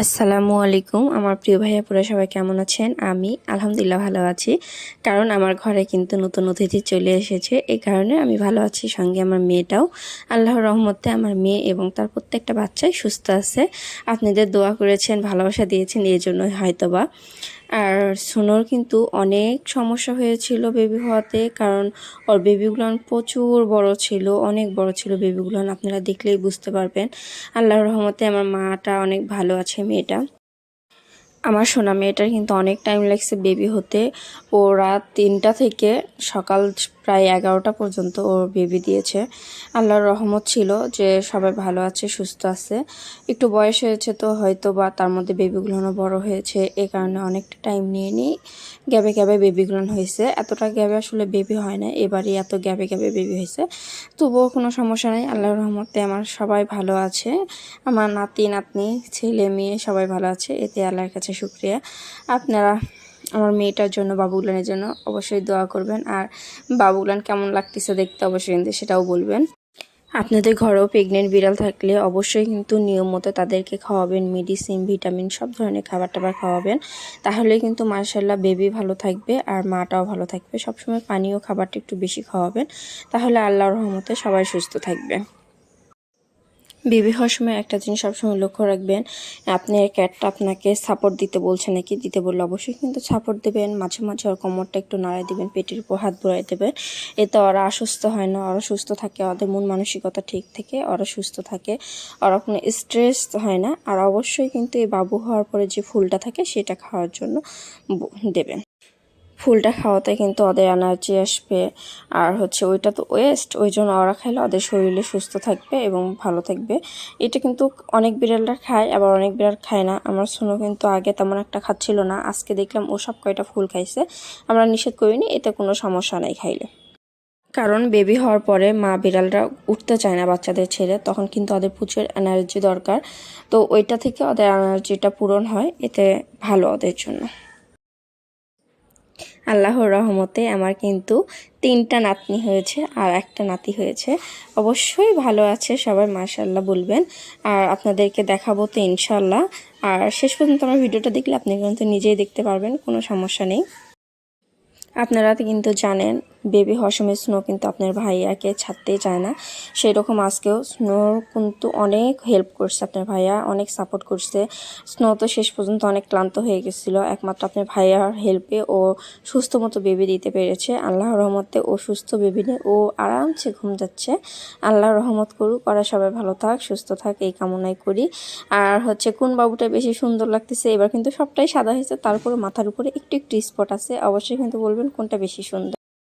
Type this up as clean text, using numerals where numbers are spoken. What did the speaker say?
আসসালামু আলাইকুম আমার প্রিয় ভাইয়া পুরা সবাই কেমন আছেন? আমি আলহামদুলিল্লাহ ভালো আছি। কারণ আমার ঘরে কিন্তু নতুন অতিথি চলে এসেছে। এই কারণে আমি ভালো আছি। সঙ্গে আমার মেয়েটাও। আল্লাহর রহমতে আমার মেয়ে এবং তার প্রত্যেকটা বাচ্চাই সুস্থ আছে। আপনাদের দোয়া করেছেন, ভালোবাসা দিয়েছেন, এজন্যই হয়তোবা। আর সুনোর কিন্তু অনেক সমস্যা হয়েছিল বেবি হওয়াতে, কারণ ওর বেবিগুলোন প্রচুর বড় ছিল, অনেক বড় ছিল বেবিগুলোন। আপনারা দেখলেই বুঝতে পারবেন। আল্লাহর রহমতে আমার মাটা অনেক ভালো আছে, মেয়েটা। আমার সোনা মেয়েটার কিন্তু অনেক টাইম লাগছে বেবি হতে। ও রাত 3টা থেকে সকাল প্রায় 11টা পর্যন্ত ওর বেবি দিয়েছে। আল্লাহর রহমত ছিল যে সবাই ভালো আছে, সুস্থ আছে। একটু বয়স হয়েছে তো হয়তো বা তার মধ্যে বেবিগুলোনও বড় হয়েছে, এই কারণে অনেকটা টাইম নিয়ে নিই গ্যাবে গ্যাবে বেবিগুলোন হয়েছে। এতটা গ্যাবে আসলে বেবি হয় না, এবারই এত গ্যাবে গ্যাবে বেবি হয়েছে। তবুও কোনো সমস্যা নেই, আল্লাহর রহমতে আমার সবাই ভালো আছে। আমার নাতি নাতনি ছেলে মেয়ে সবাই ভালো আছে, এতে আল্লাহর কাছে শুকরিয়া। আপনারা আমার মেয়েটার জন্য, বাবুগুলানের জন্য অবশ্যই দোয়া করবেন। আর বাবুগুলান কেমন লাগতেছে দেখতে অবশ্যই কিন্তু সেটাও বলবেন। আপনাদের ঘরেও প্রেগনেন্ট বিড়াল থাকলে অবশ্যই কিন্তু নিয়ম মতো তাদেরকে খাওয়াবেন, মেডিসিন ভিটামিন সব ধরনের খাবার টাবার খাওয়াবেন। তাহলে কিন্তু মাশাআল্লাহ বেবি ভালো থাকবে আর মাটাও ভালো থাকবে। সবসময় পানীয় খাবারটা একটু বেশি খাওয়াবেন, তাহলে আল্লাহর রহমতে সবাই সুস্থ থাকবে। বেবি হওয়ার সময় একটা জিনিস সবসময় লক্ষ্য রাখবেন, আপনার ক্যাটটা আপনাকে সাপোর্ট দিতে বলছে নাকি। দিতে বললে অবশ্যই কিন্তু সাপোর্ট দেবেন। মাঝে মাঝে ওর কোমরটা একটু নাড়াই দেবেন, পেটের উপর হাত বুলায় দেবেন। এতে ওরা অসুস্থ হয় না, ওরা সুস্থ থাকে, ওদের মন মানসিকতা ঠিক থেকে ওরা সুস্থ থাকে, ওরা কোনো স্ট্রেস হয় না। আর অবশ্যই কিন্তু এই বাবু হওয়ার পরে যে ফুলটা থাকে সেটা খাওয়ার জন্য দেবেন। ফুলটা খাওয়াতে কিন্তু ওদের এনার্জি আসবে। আর ওইটা তো ওয়েস্ট, ওই জন্য ওরা খাইলে ওদের শরীরে সুস্থ থাকবে এবং ভালো থাকবে। এটা কিন্তু অনেক বিড়ালরা খায়, আবার অনেক বিড়াল খায় না। আমার সোনু কিন্তু আগে তেমন একটা খাচ্ছিল না, আজকে দেখলাম ও সব কয়টা ফুল খাইছে। আমরা নিষেধ করিনি, এতে কোনো সমস্যা নাই খাইলে। কারণ বেবি হওয়ার পরে মা বিড়ালরা উঠতে চায় না বাচ্চাদের ছেড়ে, তখন কিন্তু ওদের প্রচুর এনার্জি দরকার। তো ওইটা থেকে ওদের এনার্জিটা পূরণ হয়, এতে ভালো ওদের জন্য। আল্লাহর রহমতে আমার কিন্তু 3টা নাতনি হয়েছে আর একটা নাতি হয়েছে। অবশ্যই ভালো আছে সবাই, মাশাআল্লাহ বলবেন। আর আপনাদেরকে দেখাবো তো ইনশাআল্লাহ। আর শেষ পর্যন্ত আমার ভিডিওটা দেখলে আপনি কিন্তু নিজেই দেখতে পারবেন, কোনো সমস্যা নেই। আপনারা তো কিন্তু জানেন বেবি হওয়ার সময় স্নো কিন্তু আপনার ভাইয়াকে ছাড়তেই চায় না। সেই রকম আজকেও স্নো কিন্তু অনেক হেল্প করছে, আপনার ভাইয়া অনেক সাপোর্ট করছে। স্নো তো শেষ পর্যন্ত অনেক ক্লান্ত হয়ে গেছিলো, একমাত্র আপনার ভাইয়ার হেল্পে ও সুস্থ মতো বেবি দিতে পেরেছে। আল্লাহর রহমতে ও সুস্থ বেবি নিয়ে ও আরামসে ঘুম যাচ্ছে। আল্লাহর রহমত করুক, ওরা সবাই ভালো থাক, সুস্থ থাক, এই কামনাই করি। আর কোন বাবুটা বেশি সুন্দর লাগতেছে, এবার কিন্তু সবটাই সাদা হয়েছে, তারপরে মাথার উপরে একটু একটু স্পট আছে। অবশ্যই কিন্তু বলবেন কোনটা বেশি সুন্দর।